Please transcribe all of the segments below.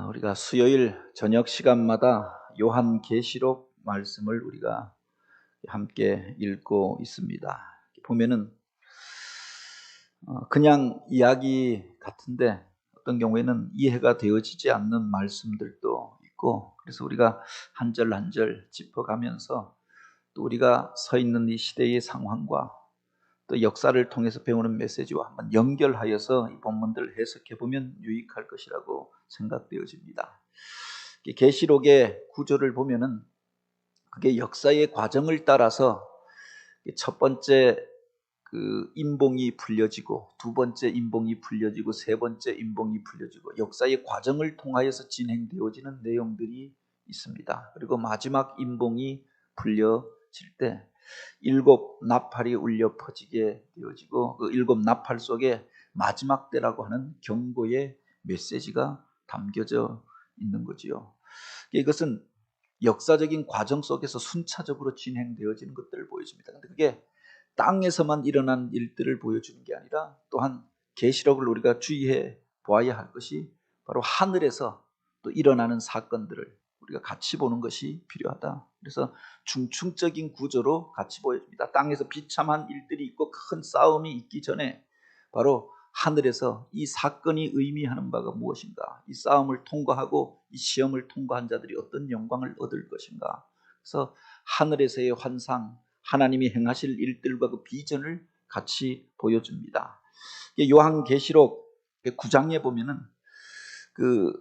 우리가 수요일 저녁 시간마다 요한계시록 말씀을 우리가 함께 읽고 있습니다. 보면은 그냥 이야기 같은데 어떤 경우에는 이해가 되어지지 않는 말씀들도 있고, 그래서 우리가 한 절 한 절 짚어가면서 또 우리가 서 있는 이 시대의 상황과 또 역사를 통해서 배우는 메시지와 한번 연결하여서 이 본문들을 해석해 보면 유익할 것이라고 생각되어집니다. 계시록의 구조를 보면은 그게 역사의 과정을 따라서 첫 번째 인봉이 풀려지고, 두 번째 인봉이 풀려지고, 세 번째 인봉이 풀려지고, 역사의 과정을 통하여서 진행되어지는 내용들이 있습니다. 그리고 마지막 인봉이 풀려질 때 일곱 나팔이 울려 퍼지게 되어지고, 그 일곱 나팔 속에 마지막 때라고 하는 경고의 메시지가 담겨져 있는 거지요. 이것은 역사적인 과정 속에서 순차적으로 진행되어지는 것들을 보여줍니다. 근데 그게 땅에서만 일어난 일들을 보여주는 게 아니라, 또한 계시록을 우리가 주의해 보아야 할 것이 바로 하늘에서 또 일어나는 사건들을 우리가 같이 보는 것이 필요하다. 그래서 중층적인 구조로 같이 보여줍니다. 땅에서 비참한 일들이 있고 큰 싸움이 있기 전에 바로 하늘에서 이 사건이 의미하는 바가 무엇인가, 이 싸움을 통과하고 이 시험을 통과한 자들이 어떤 영광을 얻을 것인가. 그래서 하늘에서의 환상, 하나님이 행하실 일들과 그 비전을 같이 보여줍니다. 요한계시록 9장에 보면은 그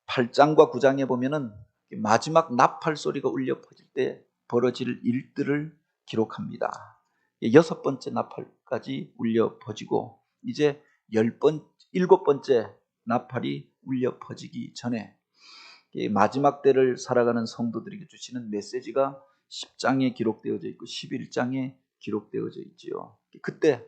8장과 9장에 보면은 마지막 나팔 소리가 울려 퍼질 때 벌어질 일들을 기록합니다. 여섯 번째 나팔까지 울려 퍼지고, 이제 일곱 번째 나팔이 울려 퍼지기 전에 마지막 때를 살아가는 성도들에게 주시는 메시지가 10장에 기록되어져 있고 11장에 기록되어져 있지요. 그때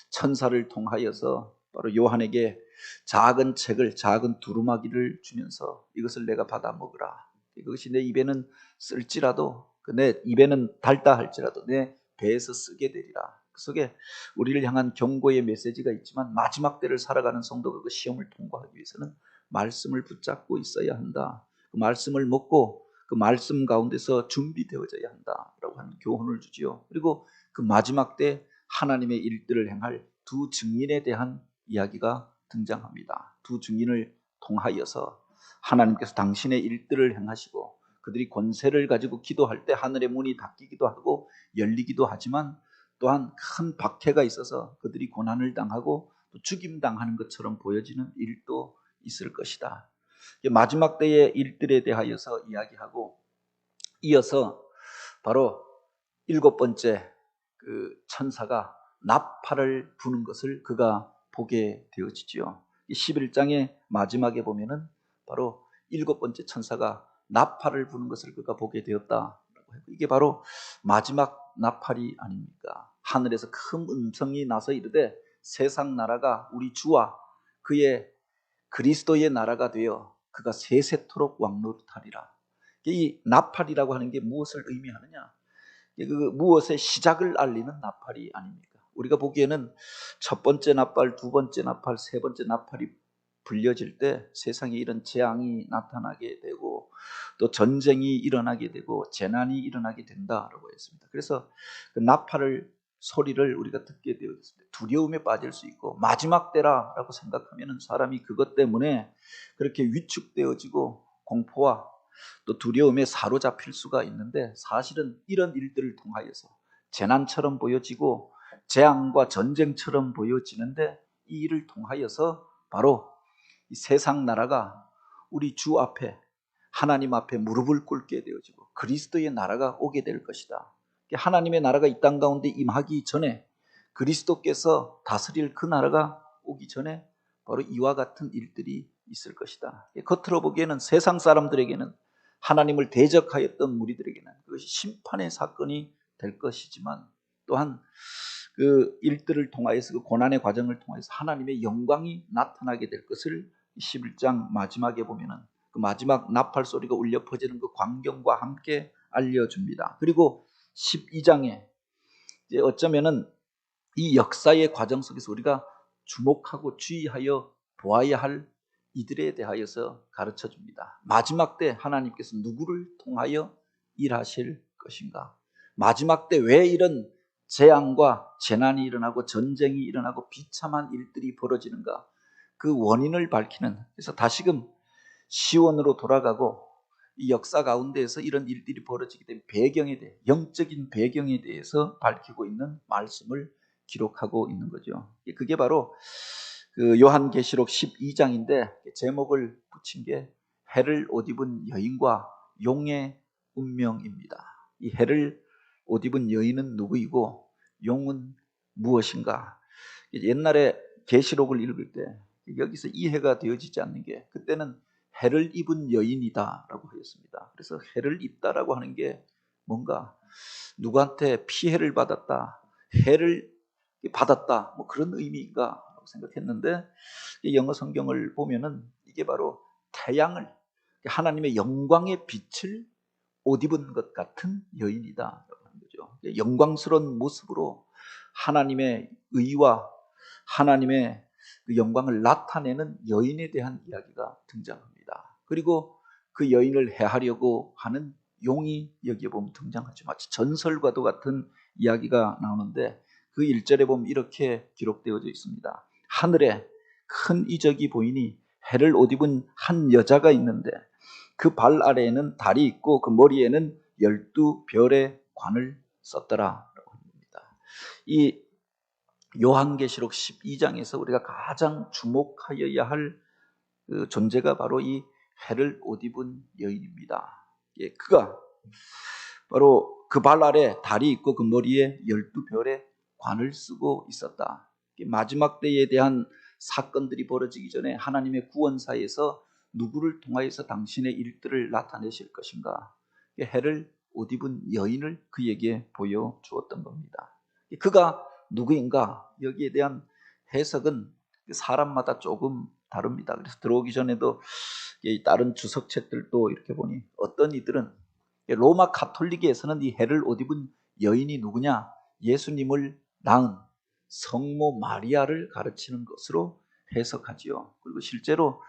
천사를 통하여서 바로 요한에게 작은 책을, 작은 두루마기를 주면서 이것을 내가 받아 먹으라. 그것이 내 입에는 쓸지라도, 내 입에는 달다 할지라도 내 배에서 쓰게 되리라. 그 속에 우리를 향한 경고의 메시지가 있지만, 마지막 때를 살아가는 성도가 그 시험을 통과하기 위해서는 말씀을 붙잡고 있어야 한다. 그 말씀을 먹고 그 말씀 가운데서 준비되어져야 한다라고 하는 교훈을 주지요. 그리고 그 마지막 때 하나님의 일들을 행할 두 증인에 대한 이야기가 등장합니다. 두 증인을 통하여서 하나님께서 당신의 일들을 행하시고, 그들이 권세를 가지고 기도할 때 하늘의 문이 닫히기도 하고 열리기도 하지만, 또한 큰 박해가 있어서 그들이 고난을 당하고 또 죽임당하는 것처럼 보여지는 일도 있을 것이다. 마지막 때의 일들에 대하여서 이야기하고, 이어서 바로 일곱 번째 그 천사가 나팔을 부는 것을 그가 보게 되어지죠. 11장의 마지막에 보면은 바로 일곱 번째 천사가 나팔을 부는 것을 그가 보게 되었다. 이게 바로 마지막 나팔이 아닙니까? 하늘에서 큰 음성이 나서 이르되 세상 나라가 우리 주와 그의 그리스도의 나라가 되어 그가 세세토록 왕노릇하리라. 이 나팔이라고 하는 게 무엇을 의미하느냐? 그 무엇의 시작을 알리는 나팔이 아닙니까? 우리가 보기에는 첫 번째 나팔, 두 번째 나팔, 세 번째 나팔이 불려질 때 세상에 이런 재앙이 나타나게 되고 또 전쟁이 일어나게 되고 재난이 일어나게 된다라고 했습니다. 그래서 그 나팔을 소리를 우리가 듣게 되었습니다. 두려움에 빠질 수 있고, 마지막 때라라고 생각하면 사람이 그것 때문에 그렇게 위축되어지고 공포와 또 두려움에 사로잡힐 수가 있는데, 사실은 이런 일들을 통하여서 재난처럼 보여지고 재앙과 전쟁처럼 보여지는데, 이 일을 통하여서 바로 이 세상 나라가 우리 주 앞에, 하나님 앞에 무릎을 꿇게 되어지고 그리스도의 나라가 오게 될 것이다. 하나님의 나라가 이 땅 가운데 임하기 전에, 그리스도께서 다스릴 그 나라가 오기 전에 바로 이와 같은 일들이 있을 것이다. 겉으로 보기에는 세상 사람들에게는, 하나님을 대적하였던 무리들에게는 그것이 심판의 사건이 될 것이지만, 또한 그 일들을 통하여서, 그 고난의 과정을 통해서 하나님의 영광이 나타나게 될 것을 11장 마지막에 보면은 그 마지막 나팔 소리가 울려 퍼지는 그 광경과 함께 알려줍니다. 그리고 12장에 이제 어쩌면은 이 역사의 과정 속에서 우리가 주목하고 주의하여 보아야 할 이들에 대하여서 가르쳐 줍니다. 마지막 때 하나님께서 누구를 통하여 일하실 것인가? 마지막 때 왜 이런 재앙과 재난이 일어나고 전쟁이 일어나고 비참한 일들이 벌어지는가? 그 원인을 밝히는, 그래서 다시금 시온으로 돌아가고 이 역사 가운데에서 이런 일들이 벌어지게 된 배경에 대해, 영적인 배경에 대해서 밝히고 있는 말씀을 기록하고 있는 거죠. 그게 바로 그 요한계시록 12장인데 제목을 붙인 게 해를 옷 입은 여인과 용의 운명입니다. 이 해를 옷 입은 여인은 누구이고 용은 무엇인가? 옛날에 계시록을 읽을 때 여기서 이해가 되어지지 않는 게, 그때는 해를 입은 여인이다라고 하였습니다. 그래서 해를 입다라고 하는 게 뭔가 누구한테 피해를 받았다, 해를 받았다, 뭐 그런 의미인가라고 생각했는데, 영어 성경을 보면은 이게 바로 태양을, 하나님의 영광의 빛을 옷 입은 것 같은 여인이다라고 하는 거죠. 영광스러운 모습으로 하나님의 의와 하나님의 그 영광을 나타내는 여인에 대한 이야기가 등장합니다. 그리고 그 여인을 해하려고 하는 용이 여기에 보면 등장하죠. 마치 전설과도 같은 이야기가 나오는데 그 1절에 보면 이렇게 기록되어져 있습니다. 하늘에 큰 이적이 보이니 해를 옷 입은 한 여자가 있는데 그 발 아래에는 달이 있고 그 머리에는 12별의 관을 썼더라 라고 합니다. 이 요한계시록 12장에서 우리가 가장 주목하여야 할 그 존재가 바로 이 해를 옷 입은 여인입니다. 그가 바로 그 발 아래 달이 있고 그 머리에 12별의 관을 쓰고 있었다. 마지막 때에 대한 사건들이 벌어지기 전에 하나님의 구원사에서 누구를 통하여서 당신의 일들을 나타내실 것인가? 해를 옷 입은 여인을 그에게 보여주었던 겁니다. 그가 누구인가? 여기에 대한 해석은 사람마다 조금 다릅니다. 그래서 들어오기 전에도 다른 주석책들도 이렇게 보니 어떤 이들은 로마 가톨릭에서는 이 해를 옷 입은 여인이 누구냐? 예수님을 낳은 성모 마리아를 가르치는 것으로 해석하지요. 그리고 실제로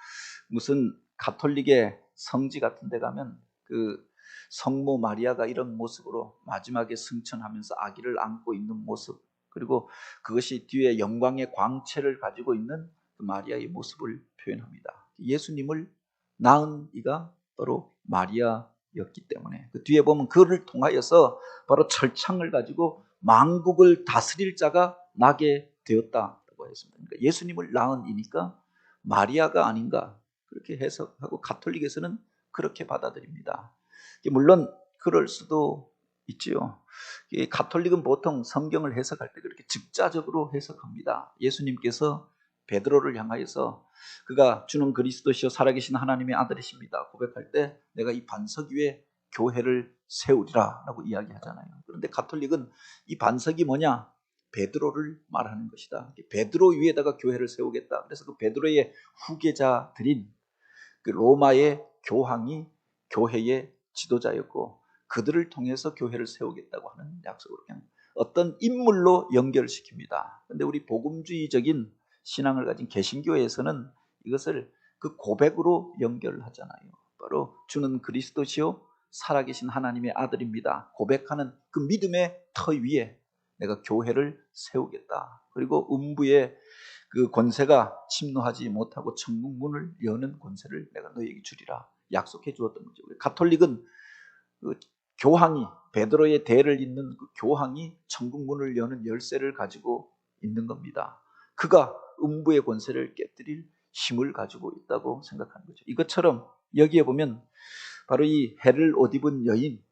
무슨 가톨릭의 성지 같은 데 가면 그 성모 마리아가 이런 모습으로 마지막에 승천하면서 아기를 안고 있는 모습, 그리고 그것이 뒤에 영광의 광채를 가지고 있는 그 마리아의 모습을 표현합니다. 예수님을 낳은 이가 바로 마리아였기 때문에 그 뒤에 보면 그를 통하여서 바로 철창을 가지고 만국을 다스릴 자가 나게 되었다고 했습니다. 그러니까 예수님을 낳은 이니까 마리아가 아닌가 그렇게 해석하고 가톨릭에서는 그렇게 받아들입니다. 물론 그럴 수도 있지요. 가톨릭은 보통 성경을 해석할 때 그렇게 즉자적으로 해석합니다. 예수님께서 베드로를 향하여서 그가 주는 그리스도시요 살아계신 하나님의 아들이십니다 고백할 때 내가 이 반석 위에 교회를 세우리라 라고 이야기하잖아요. 그런데 가톨릭은 이 반석이 뭐냐? 베드로를 말하는 것이다. 베드로 위에다가 교회를 세우겠다. 그래서 그 베드로의 후계자들인 그 로마의 교황이 교회의 지도자였고 그들을 통해서 교회를 세우겠다고 하는 약속으로 그냥 어떤 인물로 연결시킵니다. 그런데 우리 복음주의적인 신앙을 가진 개신교에서는 이것을 그 고백으로 연결하잖아요. 바로 주는 그리스도시요 살아계신 하나님의 아들입니다. 고백하는 그 믿음의 터 위에 내가 교회를 세우겠다. 그리고 음부의 그 권세가 침노하지 못하고 천국 문을 여는 권세를 내가 너에게 주리라 약속해 주었던 거죠. 가톨릭은 그 교황이 베드로의 대를 잇는 그 교황이 천국 문을 여는 열쇠를 가지고 있는 겁니다. 그가 음부의 권세를 깨뜨릴 힘을 가지고 있다고 생각하는 거죠. 이것처럼 여기에 보면 바로 이 해를 옷 입은 여인,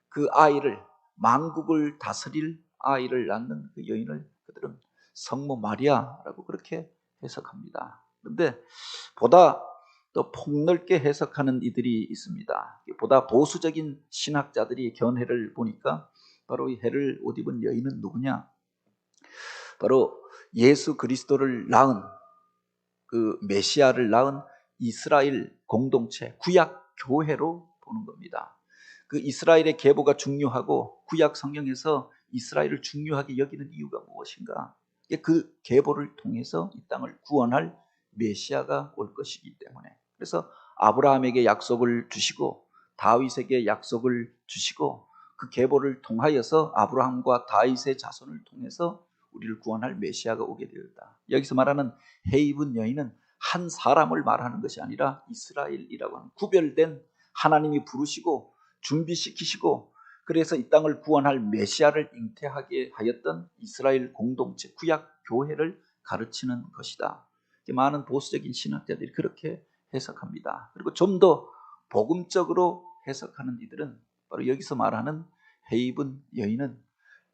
그 아이를 만국을 다스릴 아이를 낳는 그 여인을 그들은 성모 마리아라고 그렇게 해석합니다. 그런데 보다 더 폭넓게 해석하는 이들이 있습니다. 보다 보수적인 신학자들이 견해를 보니까 바로 이 해를 옷 입은 여인은 누구냐? 바로 예수 그리스도를 낳은 그 메시아를 낳은 이스라엘 공동체 구약 교회로 보는 겁니다. 그 이스라엘의 계보가 중요하고 구약 성경에서 이스라엘을 중요하게 여기는 이유가 무엇인가? 그 계보를 통해서 이 땅을 구원할 메시아가 올 것이기 때문에. 그래서 아브라함에게 약속을 주시고 다윗에게 약속을 주시고 그 계보를 통하여서 아브라함과 다윗의 자손을 통해서 우리를 구원할 메시아가 오게 되었다. 여기서 말하는 해 입은 여인은 한 사람을 말하는 것이 아니라 이스라엘이라고 하는 구별된, 하나님이 부르시고 준비시키시고 그래서 이 땅을 구원할 메시아를 잉태하게 하였던 이스라엘 공동체, 구약 교회를 가르치는 것이다. 많은 보수적인 신학자들이 그렇게 해석합니다. 그리고 좀 더 복음적으로 해석하는 이들은 바로 여기서 말하는 해 입은 여인은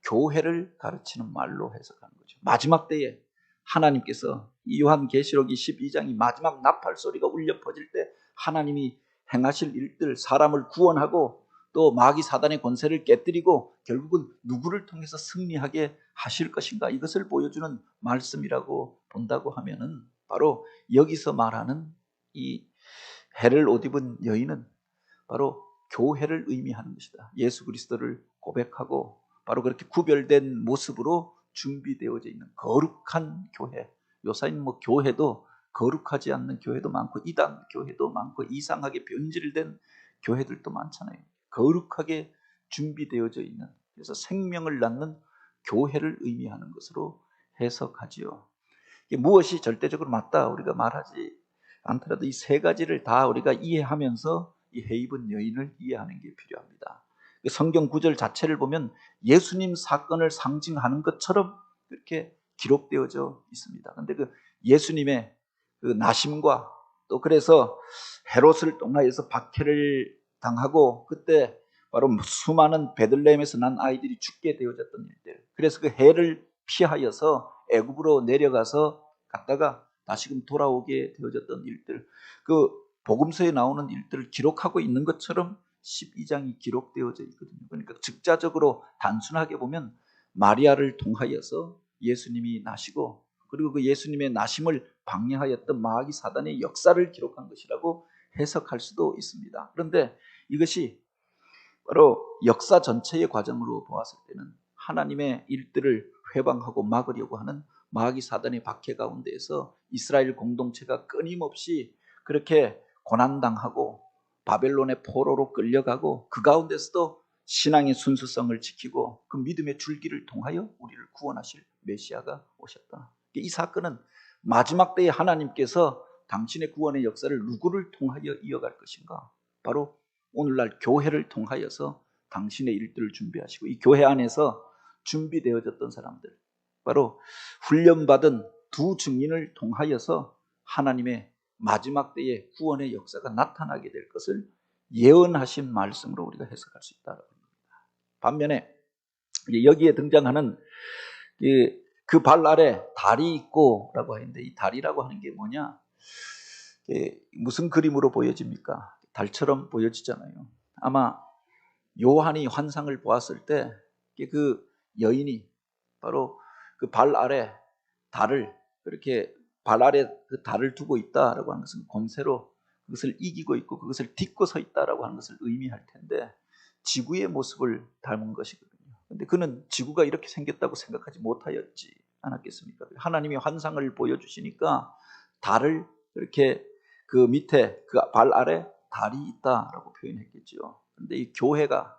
교회를 가르치는 말로 해석하는 거죠. 마지막 때에 하나님께서 이 요한계시록 12장이 마지막 나팔 소리가 울려 퍼질 때 하나님이 행하실 일들, 사람을 구원하고 또 마귀 사단의 권세를 깨뜨리고 결국은 누구를 통해서 승리하게 하실 것인가, 이것을 보여주는 말씀이라고 본다고 하면은 바로 여기서 말하는 이 해를 옷 입은 여인은 바로 교회를 의미하는 것이다. 예수 그리스도를 고백하고 바로 그렇게 구별된 모습으로 준비되어져 있는 거룩한 교회. 요사인 교회도 거룩하지 않는 교회도 많고 이단 교회도 많고 이상하게 변질된 교회들도 많잖아요. 거룩하게 준비되어져 있는, 그래서 생명을 낳는 교회를 의미하는 것으로 해석하지요. 이게 무엇이 절대적으로 맞다 우리가 말하지 않더라도 이 세 가지를 다 우리가 이해하면서 이 해 입은 여인을 이해하는 게 필요합니다. 성경 구절 자체를 보면 예수님 사건을 상징하는 것처럼 그렇게 기록되어져 있습니다. 그런데 그 예수님의 그 나심과 또 그래서 헤롯을 통하여서 박해를 당하고 그때 바로 수많은 베들레헴에서 난 아이들이 죽게 되어졌던 일들, 그래서 그 해를 피하여서 애굽으로 내려가서 갔다가 다시금 돌아오게 되어졌던 일들, 그 복음서에 나오는 일들을 기록하고 있는 것처럼 12장이 기록되어져 있거든요. 그러니까 즉자적으로 단순하게 보면 마리아를 통하여서 예수님이 나시고 그리고 그 예수님의 나심을 방해하였던 마귀 사단의 역사를 기록한 것이라고 해석할 수도 있습니다. 그런데 이것이 바로 역사 전체의 과정으로 보았을 때는 하나님의 일들을 회방하고 막으려고 하는 마귀 사단의 박해 가운데에서 이스라엘 공동체가 끊임없이 그렇게 고난당하고 바벨론의 포로로 끌려가고 그 가운데서도 신앙의 순수성을 지키고 그 믿음의 줄기를 통하여 우리를 구원하실 메시아가 오셨다. 이 사건은 마지막 때에 하나님께서 당신의 구원의 역사를 누구를 통하여 이어갈 것인가? 바로 오늘날 교회를 통하여서 당신의 일들을 준비하시고 이 교회 안에서 준비되어졌던 사람들, 바로 훈련받은 두 증인을 통하여서 하나님의 마지막 때의 구원의 역사가 나타나게 될 것을 예언하신 말씀으로 우리가 해석할 수 있다는 겁니다. 반면에 여기에 등장하는 그 발 아래 달이 있고 라고 하는데 이 달이라고 하는 게 뭐냐? 무슨 그림으로 보여집니까? 달처럼 보여지잖아요. 아마 요한이 환상을 보았을 때 그 여인이 바로 그 발 아래 달을, 그렇게 발 아래 그 달을 두고 있다라고 하는 것은 권세로 그것을 이기고 있고 그것을 딛고 서 있다라고 하는 것을 의미할 텐데 지구의 모습을 닮은 것이거든요. 근데 그는 지구가 이렇게 생겼다고 생각하지 못하였지 않았겠습니까? 하나님이 환상을 보여주시니까 달을 이렇게 그 밑에 그 발 아래 달이 있다라고 표현했겠죠. 그런데 이 교회가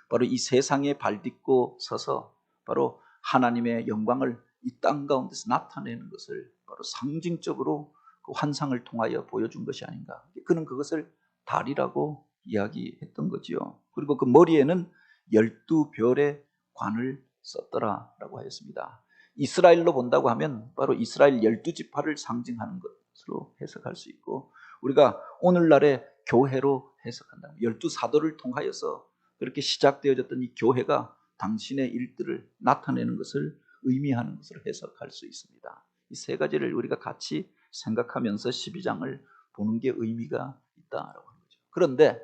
바로 이 세상에 발 딛고 서서 바로 하나님의 영광을 이 땅 가운데서 나타내는 것을 바로 상징적으로 그 환상을 통하여 보여준 것이 아닌가. 그는 그것을 달이라고 이야기했던 거지요. 그리고 그 머리에는 12별의 관을 썼더라라고 하였습니다. 이스라엘로 본다고 하면 바로 이스라엘 12지파를 상징하는 것으로 해석할 수 있고, 우리가 오늘날의 교회로 해석한다면 12사도를 통하여서 그렇게 시작되어졌던 이 교회가 당신의 일들을 나타내는 것을 의미하는 것으로 해석할 수 있습니다. 이 세 가지를 우리가 같이 생각하면서 12장을 보는 게 의미가 있다라고 하는 거죠. 그런데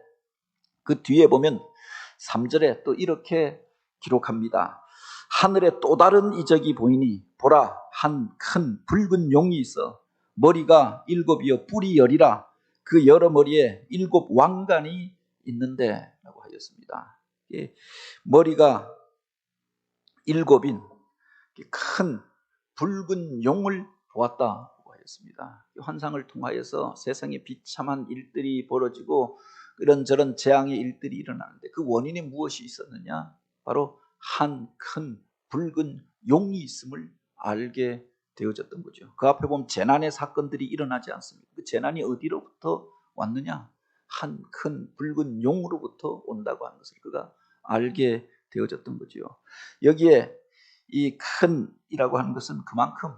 그 뒤에 보면 3절에 또 이렇게 기록합니다. 하늘에 또 다른 이적이 보이니 보라, 한 큰 붉은 용이 있어 머리가 7이요 뿔이 10이라 그 여러 머리에 7 왕관이 있는데 라고 하였습니다. 머리가 7인 큰 붉은 용을 보았다고 그랬습니다. 환상을 통하여서 세상에 비참한 일들이 벌어지고 이런저런 재앙의 일들이 일어나는데 그 원인에 무엇이 있었느냐? 바로 한 큰 붉은 용이 있음을 알게 되어졌던 거죠. 그 앞에 보면 재난의 사건들이 일어나지 않습니까? 그 재난이 어디로부터 왔느냐? 한 큰 붉은 용으로부터 온다고 하는 것을 그가 알게 되어졌던 거죠. 여기에 이 큰이라고 하는 것은 그만큼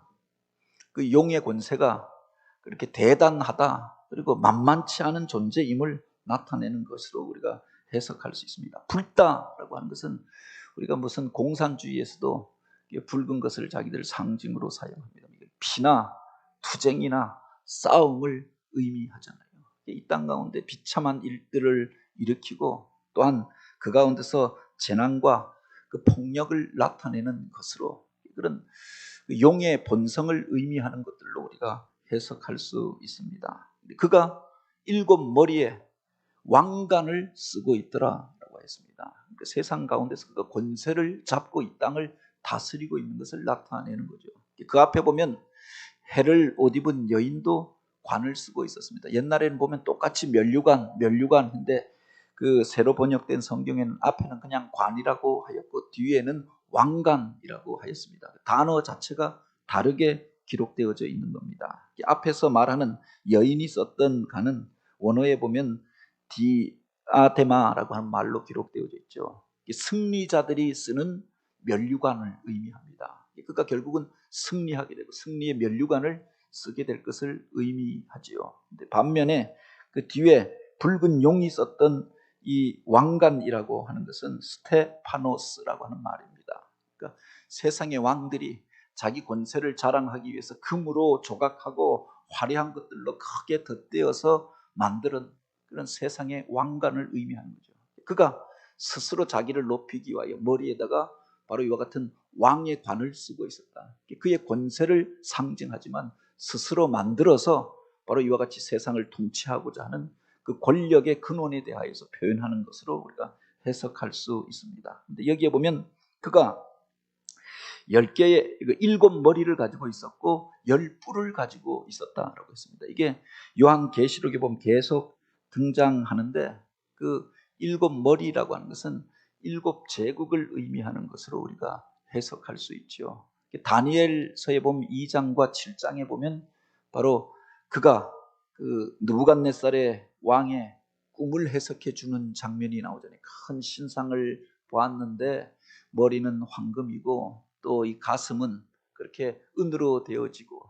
그 용의 권세가 그렇게 대단하다, 그리고 만만치 않은 존재임을 나타내는 것으로 우리가 해석할 수 있습니다. 붉다라고 하는 것은 우리가 무슨 공산주의에서도 붉은 것을 자기들 상징으로 사용합니다. 피나 투쟁이나 싸움을 의미하잖아요. 이 땅 가운데 비참한 일들을 일으키고 또한 그 가운데서 재난과 그 폭력을 나타내는 것으로 그런 용의 본성을 의미하는 것들로 우리가 해석할 수 있습니다. 그가 7머리에 왕관을 쓰고 있더라라고 했습니다. 그러니까 세상 가운데서 그가 권세를 잡고 이 땅을 다스리고 있는 것을 나타내는 거죠. 그 앞에 보면 해를 옷 입은 여인도 관을 쓰고 있었습니다. 옛날에는 보면 똑같이 면류관인데 그 새로 번역된 성경에는 앞에는 그냥 관이라고 하였고 뒤에는 왕관이라고 하였습니다. 단어 자체가 다르게 기록되어져 있는 겁니다. 앞에서 말하는 여인이 썼던 관은 원어에 보면 디아데마라고 하는 말로 기록되어져 있죠. 승리자들이 쓰는 면류관을 의미합니다. 그러니까 결국은 승리하게 되고 승리의 면류관을 쓰게 될 것을 의미하지요. 반면에 그 뒤에 붉은 용이 썼던 이 왕관이라고 하는 것은 스테파노스라고 하는 말입니다. 그러니까 세상의 왕들이 자기 권세를 자랑하기 위해서 금으로 조각하고 화려한 것들로 크게 덧대어서 만드는 그런 세상의 왕관을 의미하는 거죠. 그가 스스로 자기를 높이기 위하여 머리에다가 바로 이와 같은 왕의 관을 쓰고 있었다. 그의 권세를 상징하지만 스스로 만들어서 바로 이와 같이 세상을 통치하고자 하는 그 권력의 근원에 대하여서 표현하는 것으로 우리가 해석할 수 있습니다. 근데 여기에 보면 그가 10개의 7머리를 가지고 있었고 10뿔을 가지고 있었다라고 했습니다. 이게 요한계시록에 보면 계속 등장하는데 그 7머리라고 하는 것은 7제국을 의미하는 것으로 우리가 해석할 수 있죠. 다니엘서에 보면 2장과 7장에 보면 바로 그가 그 느부갓네살의 왕의 꿈을 해석해 주는 장면이 나오잖아요. 큰 신상을 보았는데 머리는 황금이고 또 이 가슴은 그렇게 은으로 되어지고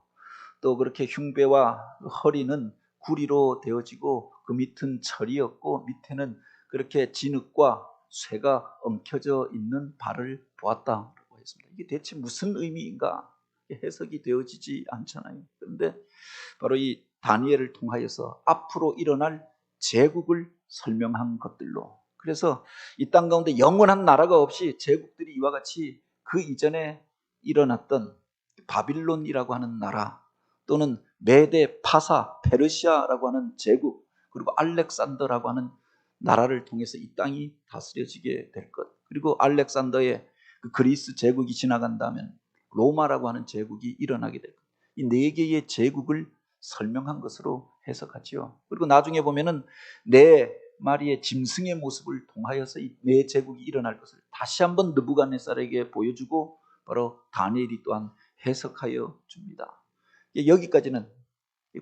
또 그렇게 흉배와 허리는 구리로 되어지고 그 밑은 철이었고 밑에는 그렇게 진흙과 쇠가 엉켜져 있는 발을 보았다라고 했습니다. 이게 대체 무슨 의미인가 해석이 되어지지 않잖아요. 그런데 바로 이 다니엘을 통하여서 앞으로 일어날 제국을 설명한 것들로, 그래서 이 땅 가운데 영원한 나라가 없이 제국들이 이와 같이 그 이전에 일어났던 바빌론이라고 하는 나라 또는 메데, 파사, 페르시아라고 하는 제국 그리고 알렉산더라고 하는 나라를 통해서 이 땅이 다스려지게 될 것, 그리고 알렉산더의 그 그리스 제국이 지나간다면 로마라고 하는 제국이 일어나게 될 것, 이 4개의 제국을 설명한 것으로 해석하지요. 그리고 나중에 보면은 4마리의 짐승의 모습을 통하여서 이 4제국이 일어날 것을 다시 한번 느부갓네살에게 보여주고 바로 다니엘이 또한 해석하여 줍니다. 여기까지는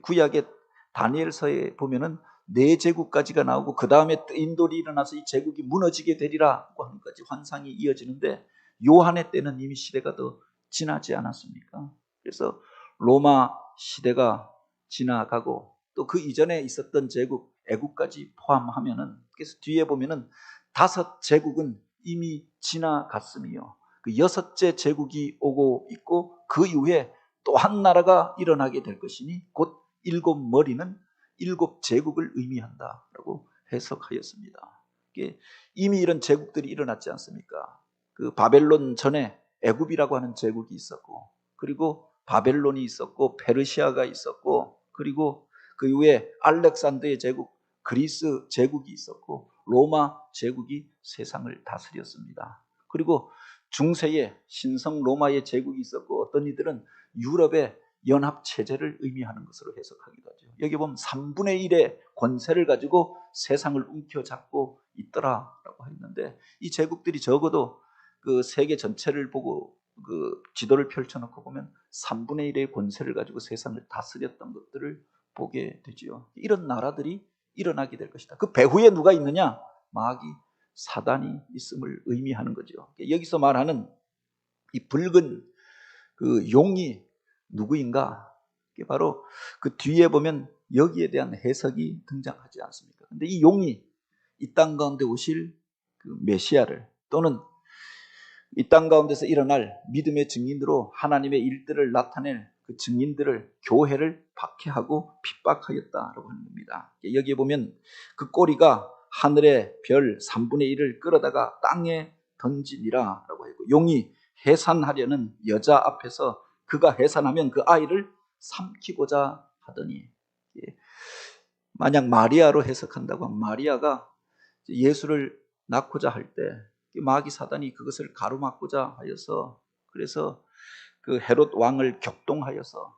구약의 다니엘서에 보면은 4제국까지가 나오고 그 다음에 인돌이 일어나서 이 제국이 무너지게 되리라고 하는 것까지 환상이 이어지는데 요한의 때는 이미 시대가 더 지나지 않았습니까? 그래서 로마 시대가 지나가고 또 그 이전에 있었던 제국 애국까지 포함하면은, 그래서 뒤에 보면은 5제국은 이미 지나갔으며 그 6째 제국이 오고 있고 그 이후에 또 한 나라가 일어나게 될 것이니 곧 7머리는 7제국을 의미한다라고 해석하였습니다. 이미 이런 제국들이 일어났지 않습니까? 그 바벨론 전에 애굽이라고 하는 제국이 있었고 그리고 바벨론이 있었고 페르시아가 있었고 그리고 그 이후에 알렉산더의 제국, 그리스 제국이 있었고 로마 제국이 세상을 다스렸습니다. 그리고 중세에 신성 로마의 제국이 있었고 어떤 이들은 유럽의 연합 체제를 의미하는 것으로 해석하기도 하죠. 여기 보면 3분의 1의 권세를 가지고 세상을 움켜잡고 있더라라고 했는데, 이 제국들이 적어도 그 세계 전체를 보고 그 지도를 펼쳐놓고 보면 3분의 1의 권세를 가지고 세상을 다스렸던 것들을 보게 되지요. 이런 나라들이 일어나게 될 것이다. 그 배후에 누가 있느냐? 마귀 사단이 있음을 의미하는 거죠. 여기서 말하는 이 붉은 그 용이 누구인가? 이게 바로 그 뒤에 보면 여기에 대한 해석이 등장하지 않습니까? 근데 이 용이 이 땅 가운데 오실 그 메시아를, 또는 이 땅 가운데서 일어날 믿음의 증인으로 하나님의 일들을 나타낼 그 증인들을, 교회를 박해하고 핍박하였다라고 하는 겁니다. 여기에 보면 그 꼬리가 하늘의 별 3분의 1을 끌어다가 땅에 던지니라 라고 하고, 용이 해산하려는 여자 앞에서 그가 해산하면 그 아이를 삼키고자 하더니, 만약 마리아로 해석한다고 하면 마리아가 예수를 낳고자 할 때 마귀 사단이 그것을 가로막고자 하여서, 그래서 그 헤롯 왕을 격동하여서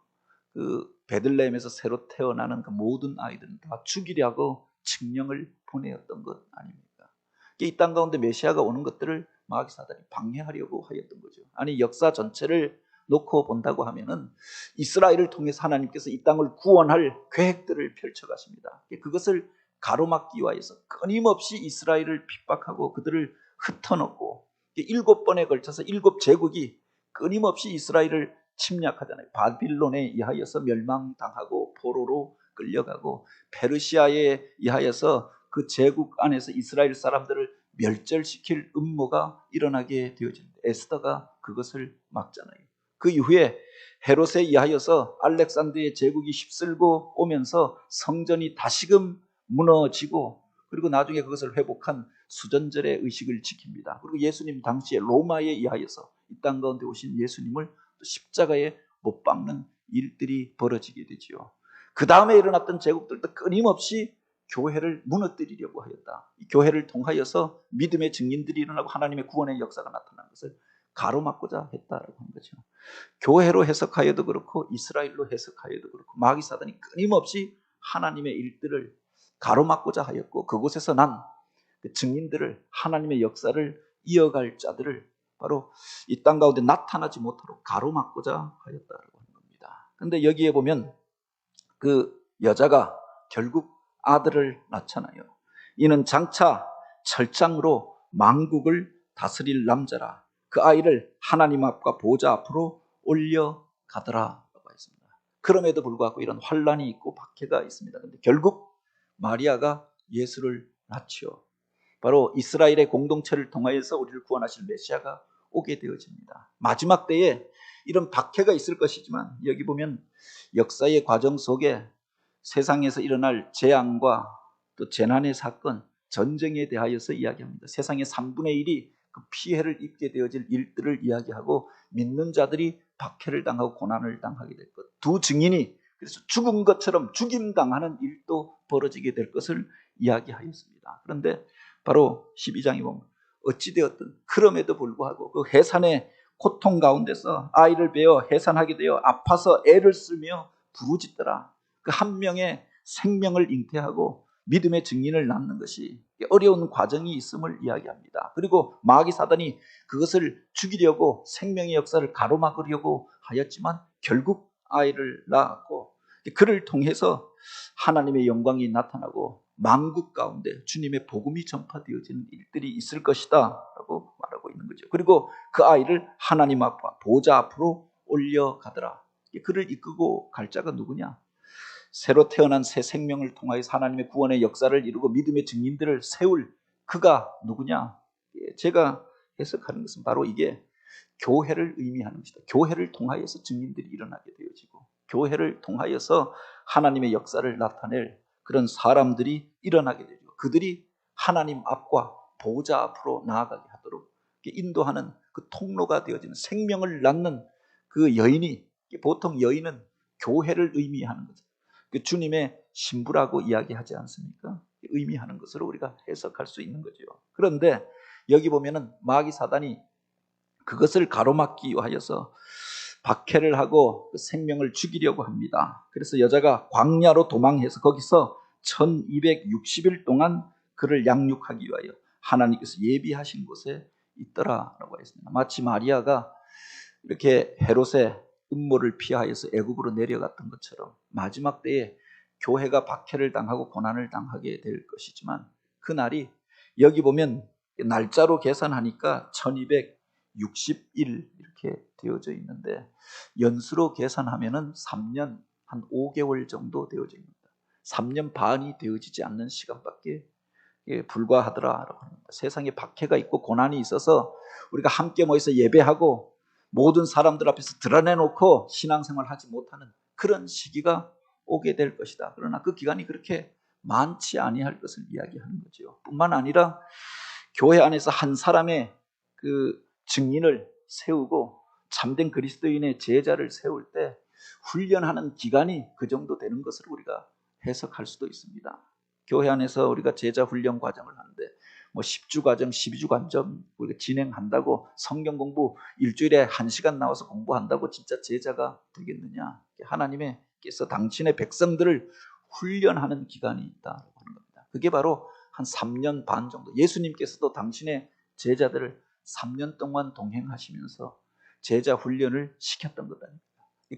그 베들레헴에서 새로 태어나는 그 모든 아이들은 다 죽이려고 칙령을 보내었던 것 아닙니까? 이 땅 가운데 메시아가 오는 것들을 마귀 사단이 방해하려고 하였던 거죠. 아니, 역사 전체를 놓고 본다고 하면은 이스라엘을 통해서 하나님께서 이 땅을 구원할 계획들을 펼쳐가십니다. 그것을 가로막기 위해서 끊임없이 이스라엘을 핍박하고 그들을 흩어놓고, 7번에 걸쳐서 7제국이 끊임없이 이스라엘을 침략하잖아요. 바빌론에 의하여서 멸망당하고 포로로 끌려가고, 페르시아에 의하여서 그 제국 안에서 이스라엘 사람들을 멸절시킬 음모가 일어나게 되어집니다. 에스더가 그것을 막잖아요. 그 이후에 헤롯에 의하여서 알렉산드의 제국이 휩쓸고 오면서 성전이 다시금 무너지고, 그리고 나중에 그것을 회복한 수전절의 의식을 지킵니다. 그리고 예수님 당시에 로마에 의하여서 이 땅 가운데 오신 예수님을 또 십자가에 못 박는 일들이 벌어지게 되지요. 그 다음에 일어났던 제국들도 끊임없이 교회를 무너뜨리려고 하였다. 이 교회를 통하여서 믿음의 증인들이 일어나고 하나님의 구원의 역사가 나타난 것을 가로막고자 했다라고 한 거죠. 교회로 해석하여도 그렇고 이스라엘로 해석하여도 그렇고 마귀 사단이 끊임없이 하나님의 일들을 가로막고자 하였고, 그곳에서 난 그 증인들을, 하나님의 역사를 이어갈 자들을 바로 이 땅 가운데 나타나지 못하도록 가로막고자 하였다라고 하는 겁니다. 그런데 여기에 보면 그 여자가 결국 아들을 낳잖아요. 이는 장차 철장으로 만국을 다스릴 남자라. 그 아이를 하나님 앞과 보좌 앞으로 올려가더라라고 했습니다. 그럼에도 불구하고 이런 환란이 있고 박해가 있습니다. 그런데 결국 마리아가 예수를 낳지요. 바로 이스라엘의 공동체를 통하여서 우리를 구원하실 메시아가 오게 되어집니다. 마지막 때에 이런 박해가 있을 것이지만, 여기 보면 역사의 과정 속에 세상에서 일어날 재앙과 또 재난의 사건, 전쟁에 대하여서 이야기합니다. 세상의 3분의 1이 그 피해를 입게 되어질 일들을 이야기하고, 믿는 자들이 박해를 당하고 고난을 당하게 될 것, 두 증인이 그래서 죽은 것처럼 죽임당하는 일도 벌어지게 될 것을 이야기하였습니다. 그런데 바로 12장에 보면 어찌되었든 그럼에도 불구하고 그 해산의 고통 가운데서 아이를 베어 해산하게 되어 아파서 애를 쓰며 부르짖더라. 그 한 명의 생명을 잉태하고 믿음의 증인을 낳는 것이 어려운 과정이 있음을 이야기합니다. 그리고 마귀 사단이 그것을 죽이려고 생명의 역사를 가로막으려고 하였지만 결국 아이를 낳았고, 그를 통해서 하나님의 영광이 나타나고 만국 가운데 주님의 복음이 전파되어지는 일들이 있을 것이다 라고 말하고 있는 거죠. 그리고 그 아이를 하나님 앞 보좌 앞으로 올려가더라. 그를 이끌고 갈 자가 누구냐? 새로 태어난 새 생명을 통하여서 하나님의 구원의 역사를 이루고 믿음의 증인들을 세울 그가 누구냐? 제가 해석하는 것은 바로 이게 교회를 의미하는 것이다. 교회를 통하여서 증인들이 일어나게 되어지고, 교회를 통하여서 하나님의 역사를 나타낼 그런 사람들이 일어나게 되죠. 그들이 하나님 앞과 보좌 앞으로 나아가게 하도록 인도하는 그 통로가 되어지는, 생명을 낳는 그 여인이, 보통 여인은 교회를 의미하는 거죠. 그 주님의 신부라고 이야기하지 않습니까? 의미하는 것으로 우리가 해석할 수 있는 거죠. 그런데 여기 보면은 마귀 사단이 그것을 가로막기 위하여서 박해를 하고 그 생명을 죽이려고 합니다. 그래서 여자가 광야로 도망해서 거기서 1260일 동안 그를 양육하기 위하여 하나님께서 예비하신 곳에 있더라라고 했습니다. 마치 마리아가 이렇게 헤롯의 음모를 피하여서 애굽으로 내려갔던 것처럼 마지막 때에 교회가 박해를 당하고 고난을 당하게 될 것이지만 그 날이 여기 보면 날짜로 계산하니까 1260일 이렇게 되어져 있는데 연수로 계산하면은 3년 한 5개월 정도 되어져 있습니다. 3년 반이 되어지지 않는 시간밖에 불과하더라라고 합니다. 세상에 박해가 있고 고난이 있어서 우리가 함께 모여서 예배하고 모든 사람들 앞에서 드러내놓고 신앙생활을 하지 못하는 그런 시기가 오게 될 것이다. 그러나 그 기간이 그렇게 많지 아니할 것을 이야기하는 거죠. 뿐만 아니라 교회 안에서 한 사람의 그 증인을 세우고 참된 그리스도인의 제자를 세울 때 훈련하는 기간이 그 정도 되는 것을 우리가 해석할 수도 있습니다. 교회 안에서 우리가 제자 훈련 과정을 하는데 뭐 10주 과정, 12주 과정 우리가 진행한다고 성경 공부 일주일에 1시간 나와서 공부한다고 진짜 제자가 되겠느냐? 하나님께서 당신의 백성들을 훈련하는 기간이 있다고 하는 겁니다. 그게 바로 한 3년 반 정도. 예수님께서도 당신의 제자들을 3년 동안 동행하시면서 제자 훈련을 시켰던 것 아닙니까?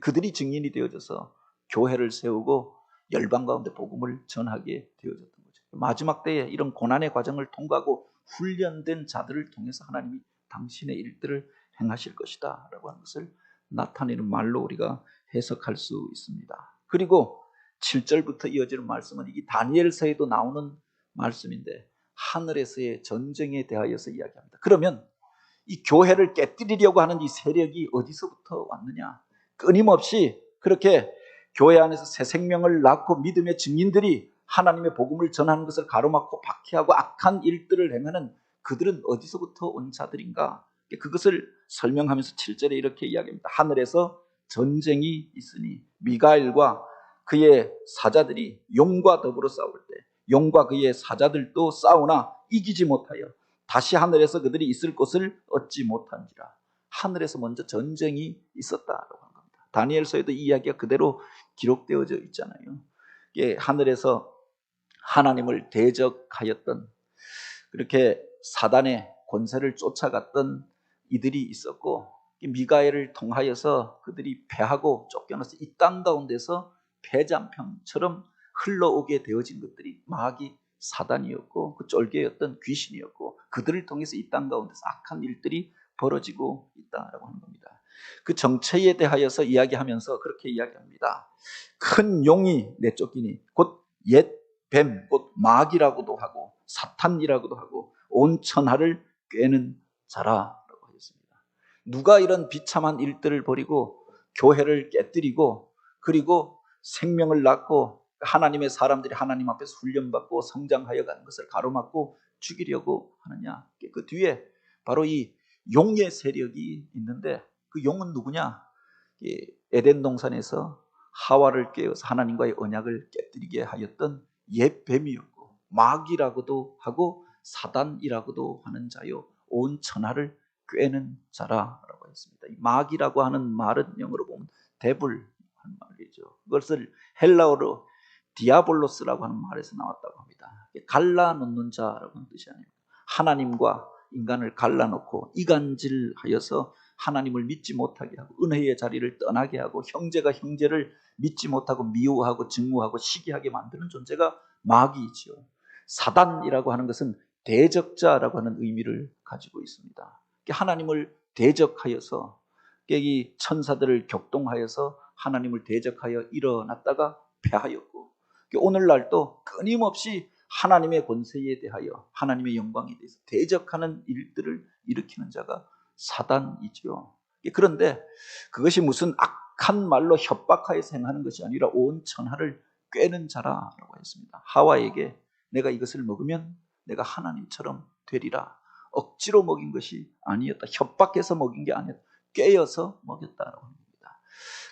그들이 증인이 되어져서 교회를 세우고 열방 가운데 복음을 전하게 되어졌던 거죠. 마지막 때에 이런 고난의 과정을 통과하고 훈련된 자들을 통해서 하나님이 당신의 일들을 행하실 것이다 라고 하는 것을 나타내는 말로 우리가 해석할 수 있습니다. 그리고 7절부터 이어지는 말씀은 이게 다니엘서에도 나오는 말씀인데 하늘에서의 전쟁에 대하여서 이야기합니다. 그러면 이 교회를 깨뜨리려고 하는 이 세력이 어디서부터 왔느냐? 끊임없이 그렇게 교회 안에서 새 생명을 낳고 믿음의 증인들이 하나님의 복음을 전하는 것을 가로막고 박해하고 악한 일들을 행하는 그들은 어디서부터 온 자들인가? 그것을 설명하면서 7절에 이렇게 이야기합니다. 하늘에서 전쟁이 있으니 미가엘과 그의 사자들이 용과 더불어 싸울 때 용과 그의 사자들도 싸우나 이기지 못하여 다시 하늘에서 그들이 있을 곳을 얻지 못한지라. 하늘에서 먼저 전쟁이 있었다라고 하는 겁니다. 다니엘서에도 이 이야기가 그대로 기록되어져 있잖아요. 하늘에서 하나님을 대적하였던 그렇게 사단의 권세를 쫓아갔던 이들이 있었고 미가엘을 통하여서 그들이 패하고 쫓겨나서 이 땅 가운데서 패잔병처럼 흘러오게 되어진 것들이 마귀 사단이었고 그 쫄개였던 귀신이었고 그들을 통해서 이 땅 가운데서 악한 일들이 벌어지고 있다라고 하는 겁니다. 그 정체에 대하여서 이야기하면서 그렇게 이야기합니다. 큰 용이 내쫓기니 곧 옛 뱀, 곧 마귀라고도 하고 사탄이라고도 하고 온 천하를 꿰는 자라라고 하였습니다. 누가 이런 비참한 일들을 벌이고 교회를 깨뜨리고 그리고 생명을 낳고 하나님의 사람들이 하나님 앞에서 훈련받고 성장하여 가는 것을 가로막고 죽이려고 하느냐? 그 뒤에 바로 이 용의 세력이 있는데 그 용은 누구냐? 에덴 동산에서 하와를 깨어서 하나님과의 언약을 깨뜨리게 하였던 옛 뱀이었고 마귀라고도 하고 사단이라고도 하는 자요 온 천하를 꿰는 자라라고 했습니다. 이 마귀라고 하는 말은 영어로 보면 데블 하는 말이죠. 그것을 헬라어로 디아볼로스라고 하는 말에서 나왔다고 합니다. 갈라놓는 자라고 하는 뜻이 아닙니다. 하나님과 인간을 갈라놓고 이간질하여서 하나님을 믿지 못하게 하고 은혜의 자리를 떠나게 하고 형제가 형제를 믿지 못하고 미워하고 증오하고 시기하게 만드는 존재가 마귀이죠. 사단이라고 하는 것은 대적자라고 하는 의미를 가지고 있습니다. 하나님을 대적하여서 이 천사들을 격동하여서 하나님을 대적하여 일어났다가 패하였고 오늘날도 끊임없이 하나님의 권세에 대하여 하나님의 영광에 대해서 대적하는 일들을 일으키는 자가 사단이죠. 그런데 그것이 무슨 악한 말로 협박하여서 행하는 것이 아니라 온 천하를 꿰는 자라라고 했습니다. 하와에게 내가 이것을 먹으면 내가 하나님처럼 되리라. 억지로 먹인 것이 아니었다. 협박해서 먹인 게 아니었다. 꿰어서 먹였다라고 합니다.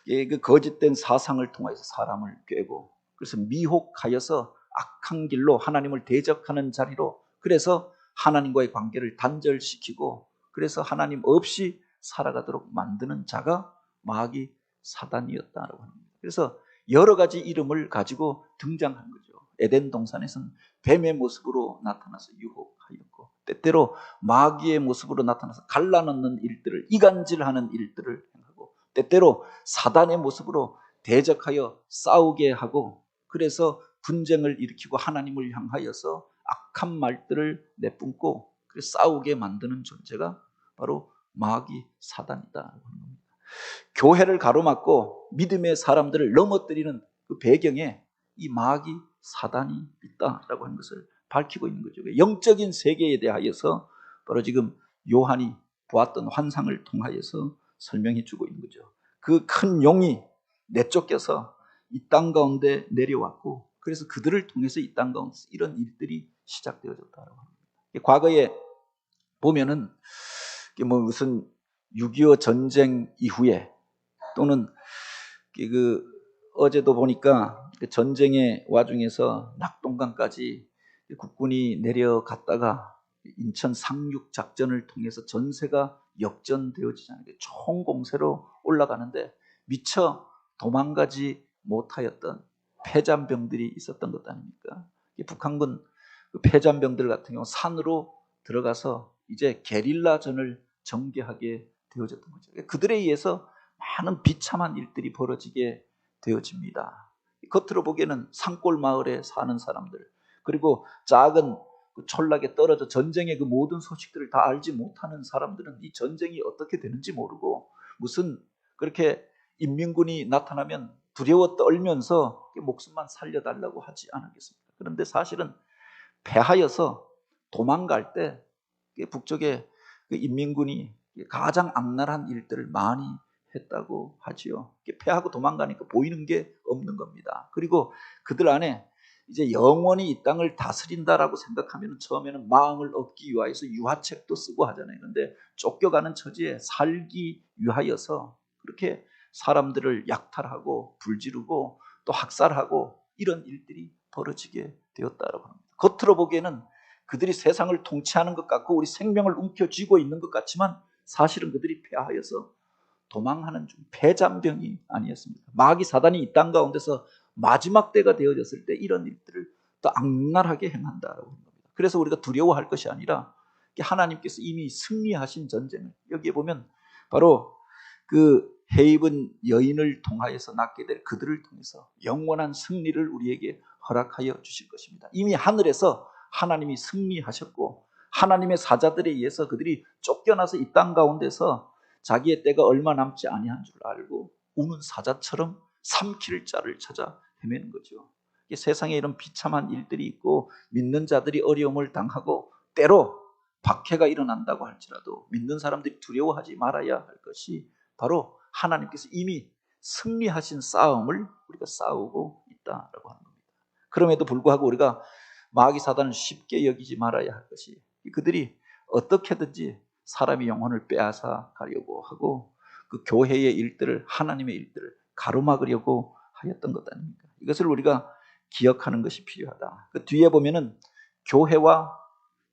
그 거짓된 사상을 통해서 사람을 꿰고 그래서 미혹하여서 악한 길로 하나님을 대적하는 자리로 그래서 하나님과의 관계를 단절시키고 그래서 하나님 없이 살아가도록 만드는 자가 마귀 사단이었다라고 합니다. 그래서 여러 가지 이름을 가지고 등장한 거죠. 에덴 동산에서는 뱀의 모습으로 나타나서 유혹하였고, 때때로 마귀의 모습으로 나타나서 갈라놓는 일들을, 이간질하는 일들을 행하고, 때때로 사단의 모습으로 대적하여 싸우게 하고, 그래서 분쟁을 일으키고 하나님을 향하여서 악한 말들을 내뿜고 그래서 싸우게 만드는 존재가 바로 마귀 사단이다. 교회를 가로막고 믿음의 사람들을 넘어뜨리는 그 배경에 이 마귀 사단이 있다라고 하는 것을 밝히고 있는 거죠. 영적인 세계에 대하여서 바로 지금 요한이 보았던 환상을 통하여서 설명해 주고 있는 거죠. 그 큰 용이 내쫓겨서 이 땅 가운데 내려왔고, 그래서 그들을 통해서 이 땅 가운데서 이런 일들이 시작되어졌다고 합니다. 과거에 보면은 뭐 무슨 6.25 전쟁 이후에 또는 어제도 보니까 그 전쟁의 와중에서 낙동강까지 국군이 내려갔다가 인천 상륙 작전을 통해서 전세가 역전되어지잖아요. 총공세로 올라가는데 미처 도망가지 못하였던 패잔병들이 있었던 것 아닙니까? 북한군 그 패잔병들 같은 경우 산으로 들어가서 이제 게릴라전을 전개하게 되어졌던 거죠. 그들에 의해서 많은 비참한 일들이 벌어지게 되어집니다. 겉으로 보기에는 산골 마을에 사는 사람들, 그리고 작은 촌락에 떨어져 전쟁의 그 모든 소식들을 다 알지 못하는 사람들은 이 전쟁이 어떻게 되는지 모르고 무슨 그렇게 인민군이 나타나면 두려워 떨면서 목숨만 살려달라고 하지 않았겠습니까? 그런데 사실은 패하여서 도망갈 때 북쪽의 그 인민군이 가장 악랄한 일들을 많이 했다고 하지요. 패하고 도망가니까 보이는 게 없는 겁니다. 그리고 그들 안에 이제 영원히 이 땅을 다스린다라고 생각하면 처음에는 마음을 얻기 위하여서 유화책도 쓰고 하잖아요. 그런데 쫓겨가는 처지에 살기 위하여서 그렇게 사람들을 약탈하고 불지르고 또 학살하고 이런 일들이 벌어지게 되었다라고 합니다. 겉으로 보기에는 그들이 세상을 통치하는 것 같고 우리 생명을 움켜쥐고 있는 것 같지만 사실은 그들이 패하여서 도망하는 중 패잔병이 아니었습니다. 마귀 사단이 이 땅 가운데서 마지막 때가 되어졌을 때 이런 일들을 더 악랄하게 행한다라고 합니다. 그래서 우리가 두려워할 것이 아니라 하나님께서 이미 승리하신 전쟁을, 여기에 보면 바로 그 해입은 여인을 통하여서 낳게 될 그들을 통해서 영원한 승리를 우리에게 허락하여 주실 것입니다. 이미 하늘에서 하나님이 승리하셨고 하나님의 사자들에 의해서 그들이 쫓겨나서 이 땅 가운데서 자기의 때가 얼마 남지 아니한 줄 알고 우는 사자처럼 삼킬 자를 찾아 헤매는 거죠. 세상에 이런 비참한 일들이 있고 믿는 자들이 어려움을 당하고 때로 박해가 일어난다고 할지라도 믿는 사람들이 두려워하지 말아야 할 것이 바로 하나님께서 이미 승리하신 싸움을 우리가 싸우고 있다라고 하는 겁니다. 그럼에도 불구하고 우리가 마귀 사단을 쉽게 여기지 말아야 할 것이 그들이 어떻게든지 사람의 영혼을 빼앗아 가려고 하고 그 교회의 일들을, 하나님의 일들을 가로막으려고 하였던 것 아닙니까? 이것을 우리가 기억하는 것이 필요하다. 그 뒤에 보면은 교회와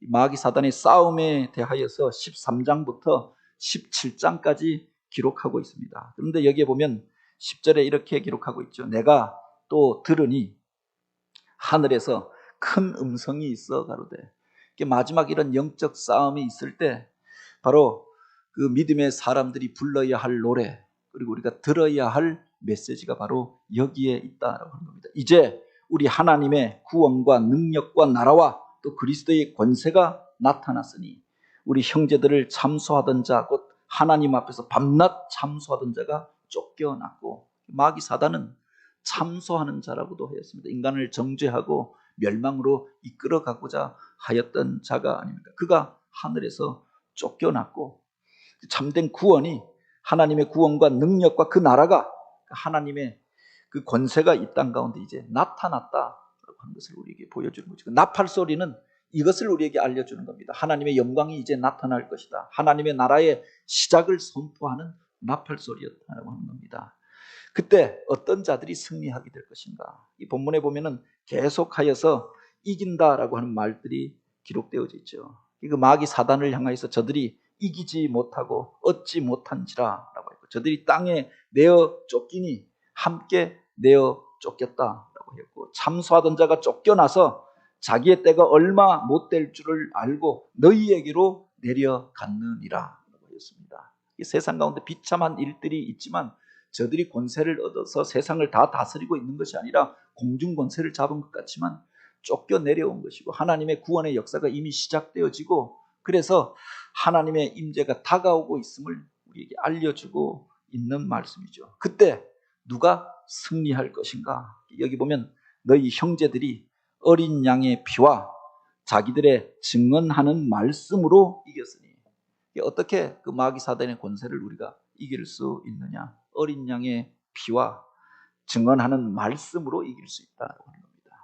마귀 사단의 싸움에 대하여서 13장부터 17장까지 기록하고 있습니다. 그런데 여기에 보면 10절에 이렇게 기록하고 있죠. 내가 또 들으니 하늘에서 큰 음성이 있어 가로되. 마지막 이런 영적 싸움이 있을 때 바로 그 믿음의 사람들이 불러야 할 노래, 그리고 우리가 들어야 할 메시지가 바로 여기에 있다라고 하는 겁니다. 이제 우리 하나님의 구원과 능력과 나라와 또 그리스도의 권세가 나타났으니 우리 형제들을 참소하던 자, 곧 하나님 앞에서 밤낮 참소하던 자가 쫓겨났고, 마귀 사단은 참소하는 자라고도 하였습니다. 인간을 정죄하고 멸망으로 이끌어가고자 하였던 자가 아닙니까? 그가 하늘에서 쫓겨났고 참된 구원이, 하나님의 구원과 능력과 그 나라가, 하나님의 그 권세가 이 땅 가운데 이제 나타났다라고 하는 것을 우리에게 보여주는 거죠. 나팔 소리는 이것을 우리에게 알려주는 겁니다. 하나님의 영광이 이제 나타날 것이다. 하나님의 나라의 시작을 선포하는 나팔 소리였다고 하는 겁니다. 그때 어떤 자들이 승리하게 될 것인가? 이 본문에 보면은 계속하여서 이긴다라고 하는 말들이 기록되어져 있죠. 그 마귀 사단을 향하여서 저들이 이기지 못하고 얻지 못한지라라고 했고, 저들이 땅에 내어 쫓기니 함께 내어 쫓겼다라고 했고, 참소하던 자가 쫓겨나서 자기의 때가 얼마 못 될 줄을 알고 너희에게로 내려갔느니라 라고 했습니다. 세상 가운데 비참한 일들이 있지만 저들이 권세를 얻어서 세상을 다 다스리고 있는 것이 아니라 공중 권세를 잡은 것 같지만 쫓겨 내려온 것이고, 하나님의 구원의 역사가 이미 시작되어지고, 그래서 하나님의 임재가 다가오고 있음을 우리에게 알려주고 있는 말씀이죠. 그때 누가 승리할 것인가? 여기 보면 너희 형제들이 어린 양의 피와 자기들의 증언하는 말씀으로 이겼으니, 어떻게 그 마귀 사단의 권세를 우리가 이길 수 있느냐? 어린 양의 피와 증언하는 말씀으로 이길 수 있다고 하는 겁니다.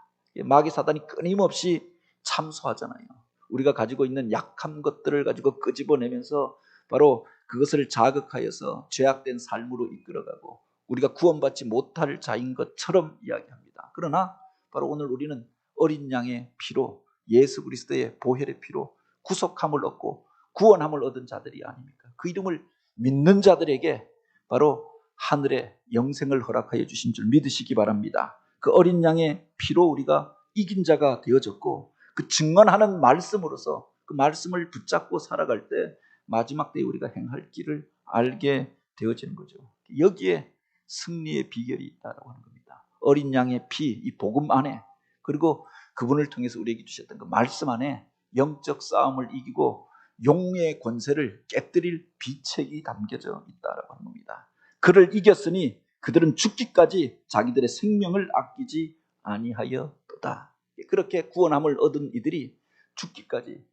마귀 사단이 끊임없이 참소하잖아요. 우리가 가지고 있는 약한 것들을 가지고 끄집어내면서 바로 그것을 자극하여서 죄악된 삶으로 이끌어가고 우리가 구원받지 못할 자인 것처럼 이야기합니다. 그러나 바로 오늘 우리는 어린 양의 피로, 예수 그리스도의 보혈의 피로 구속함을 얻고 구원함을 얻은 자들이 아닙니까? 그 이름을 믿는 자들에게 바로 하늘의 영생을 허락하여 주신 줄 믿으시기 바랍니다. 그 어린 양의 피로 우리가 이긴 자가 되어졌고, 그 증언하는 말씀으로서 그 말씀을 붙잡고 살아갈 때 마지막 때에 우리가 행할 길을 알게 되어지는 거죠. 여기에 승리의 비결이 있다고 하는 겁니다. 어린 양의 피, 이 복음 안에, 그리고 그분을 통해서 우리에게 주셨던 그 말씀 안에 영적 싸움을 이기고 용의 권세를 깨뜨릴 비책이 담겨져 있다고 하는 겁니다. 그를 이겼으니 그들은 죽기까지 자기들의 생명을 아끼지 아니하였도다. 그렇게 구원함을 얻은 이들이 죽기까지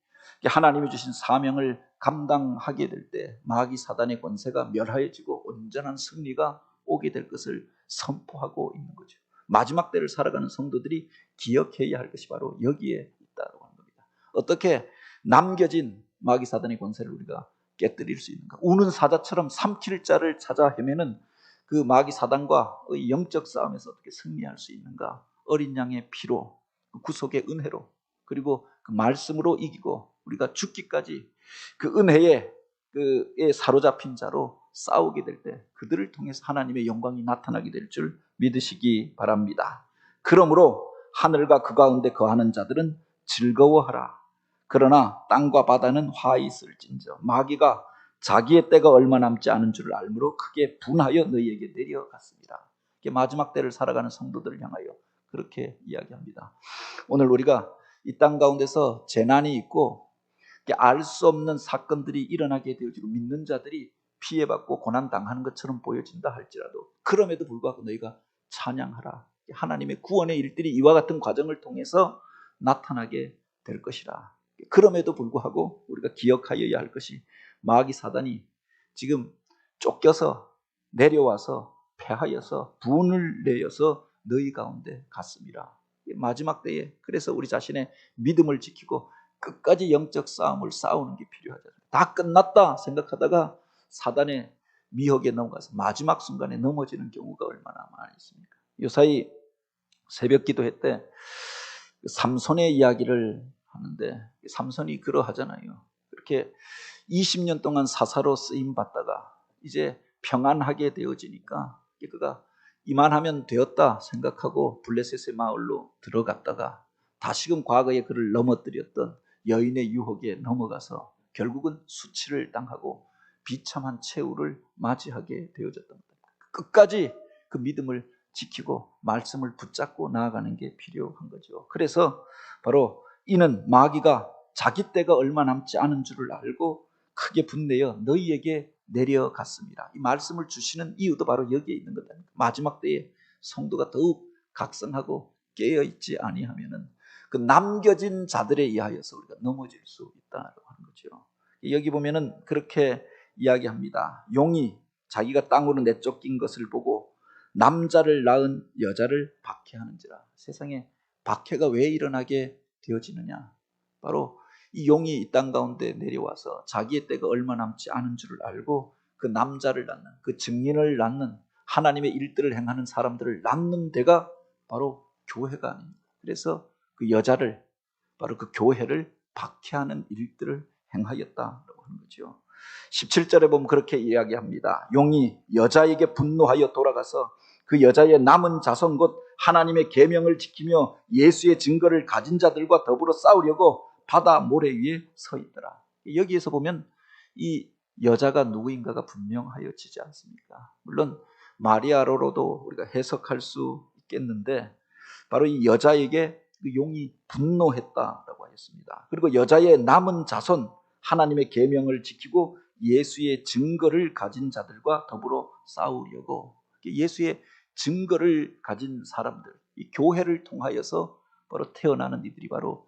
하나님이 주신 사명을 감당하게 될 때 마귀 사단의 권세가 멸하여지고 온전한 승리가 오게 될 것을 선포하고 있는 거죠. 마지막 때를 살아가는 성도들이 기억해야 할 것이 바로 여기에 있다고 하는 겁니다. 어떻게 남겨진 마귀 사단의 권세를 우리가 깨뜨릴 수 있는가? 우는 사자처럼 삼킬 자를 찾아 헤매는 그 마귀 사단과의 영적 싸움에서 어떻게 승리할 수 있는가? 어린 양의 피로, 구속의 은혜로, 그리고 그 말씀으로 이기고 우리가 죽기까지 그 은혜에 사로잡힌 자로 싸우게 될 때 그들을 통해서 하나님의 영광이 나타나게 될 줄 믿으시기 바랍니다. 그러므로 하늘과 그 가운데 거하는 자들은 즐거워하라. 그러나 땅과 바다는 화 있을진저 마귀가 자기의 때가 얼마 남지 않은 줄을 알므로 크게 분하여 너희에게 내려갔습니다. 마지막 때를 살아가는 성도들을 향하여 그렇게 이야기합니다. 오늘 우리가 이 땅 가운데서 재난이 있고 알 수 없는 사건들이 일어나게 되어지고 믿는 자들이 피해받고 고난당하는 것처럼 보여진다 할지라도 그럼에도 불구하고 너희가 찬양하라. 하나님의 구원의 일들이 이와 같은 과정을 통해서 나타나게 될 것이라. 그럼에도 불구하고 우리가 기억하여야 할 것이 마귀 사단이 지금 쫓겨서 내려와서 패하여서 분을 내어서 너희 가운데 갔습니다. 마지막 때에 그래서 우리 자신의 믿음을 지키고 끝까지 영적 싸움을 싸우는 게 필요하잖아요. 다 끝났다 생각하다가 사단의 미혹에 넘어가서 마지막 순간에 넘어지는 경우가 얼마나 많이 있습니까? 요사이 새벽 기도회 때 삼손의 이야기를 하는데 삼손이 그러하잖아요. 그렇게 20년 동안 사사로 쓰임 받다가 이제 평안하게 되어지니까 그가 이만하면 되었다 생각하고 블레셋의 마을로 들어갔다가 다시금 과거에 그를 넘어뜨렸던 여인의 유혹에 넘어가서 결국은 수치를 당하고 비참한 최후를 맞이하게 되어졌던 겁니다. 끝까지 그 믿음을 지키고 말씀을 붙잡고 나아가는 게 필요한 거죠. 그래서 바로 이는 마귀가 자기 때가 얼마 남지 않은 줄을 알고 크게 분내어 너희에게 내려갔습니다. 이 말씀을 주시는 이유도 바로 여기에 있는 거다. 마지막 때에 성도가 더욱 각성하고 깨어있지 아니하면은 그 남겨진 자들에 의하여서 우리가 넘어질 수 있다고 하는 거죠. 여기 보면은 그렇게 이야기합니다. 용이 자기가 땅으로 내쫓긴 것을 보고 남자를 낳은 여자를 박해하는지라. 세상에 박해가 왜 일어나게 되어지느냐? 바로 이 용이 이 땅 가운데 내려와서 자기의 때가 얼마 남지 않은 줄을 알고 그 남자를 낳는, 그 증인을 낳는, 하나님의 일들을 행하는 사람들을 낳는 데가 바로 교회가 아닙니다. 그래서 그 여자를, 바로 그 교회를 박해하는 일들을 행하였다라고 하는 거죠. 17절에 보면 그렇게 이야기합니다. 용이 여자에게 분노하여 돌아가서 그 여자의 남은 자손 곧 하나님의 계명을 지키며 예수의 증거를 가진 자들과 더불어 싸우려고 바다 모래 위에 서 있더라. 여기에서 보면 이 여자가 누구인가가 분명하여지지 않습니까? 물론 마리아로도 우리가 해석할 수 있겠는데 바로 이 여자에게 그 용이 분노했다라고 하였습니다. 그리고 여자의 남은 자손 하나님의 계명을 지키고 예수의 증거를 가진 자들과 더불어 싸우려고, 예수의 증거를 가진 사람들, 이 교회를 통하여서 바로 태어나는 이들이 바로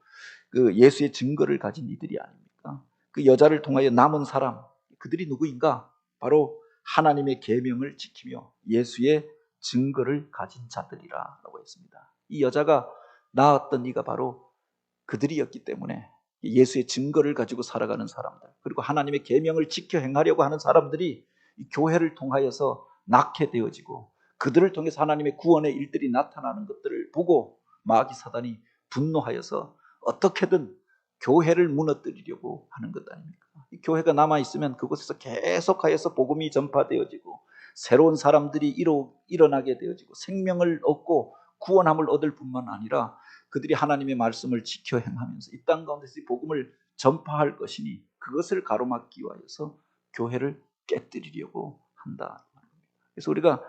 그 예수의 증거를 가진 이들이 아닙니까? 그 여자를 통하여 남은 사람, 그들이 누구인가? 바로 하나님의 계명을 지키며 예수의 증거를 가진 자들이라고 했습니다. 이 여자가 낳았던 이가 바로 그들이었기 때문에 예수의 증거를 가지고 살아가는 사람들, 그리고 하나님의 계명을 지켜 행하려고 하는 사람들이 이 교회를 통하여서 낳게 되어지고 그들을 통해서 하나님의 구원의 일들이 나타나는 것들을 보고 마귀 사단이 분노하여서 어떻게든 교회를 무너뜨리려고 하는 것 아닙니까? 이 교회가 남아있으면 그곳에서 계속하여서 복음이 전파되어지고 새로운 사람들이 일어나게 되어지고 생명을 얻고 구원함을 얻을 뿐만 아니라 그들이 하나님의 말씀을 지켜 행하면서 이 땅 가운데서 이 복음을 전파할 것이니 그것을 가로막기 위하여서 교회를 깨뜨리려고 한다. 그래서 우리가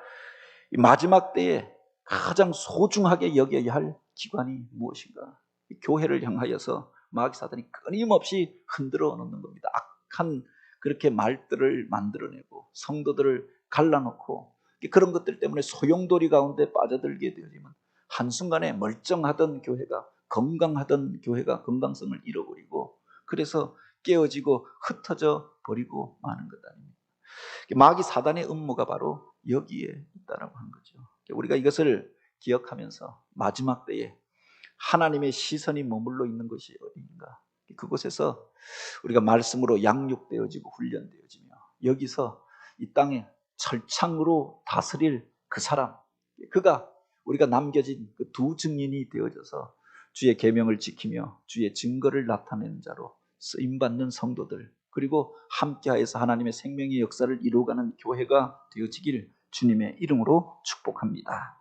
이 마지막 때에 가장 소중하게 여겨야 할 기관이 무엇인가? 이 교회를 향하여서 마귀 사단이 끊임없이 흔들어 놓는 겁니다. 악한 그렇게 말들을 만들어내고 성도들을 갈라놓고 그런 것들 때문에 소용돌이 가운데 빠져들게 되어지면 한순간에 멀쩡하던 교회가, 건강하던 교회가 건강성을 잃어버리고 그래서 깨어지고 흩어져 버리고 마는 것 아닙니까? 마귀 사단의 음모가 바로 여기에 있다라고 하는 거죠. 우리가 이것을 기억하면서 마지막 때에 하나님의 시선이 머물러 있는 것이 어디인가? 그곳에서 우리가 말씀으로 양육되어지고 훈련되어지며 여기서 이 땅에 철창으로 다스릴 그 사람, 그가 우리가 남겨진 그 두 증인이 되어져서 주의 계명을 지키며 주의 증거를 나타내는 자로 쓰임받는 성도들, 그리고 함께하여서 하나님의 생명의 역사를 이루어가는 교회가 되어지길 주님의 이름으로 축복합니다.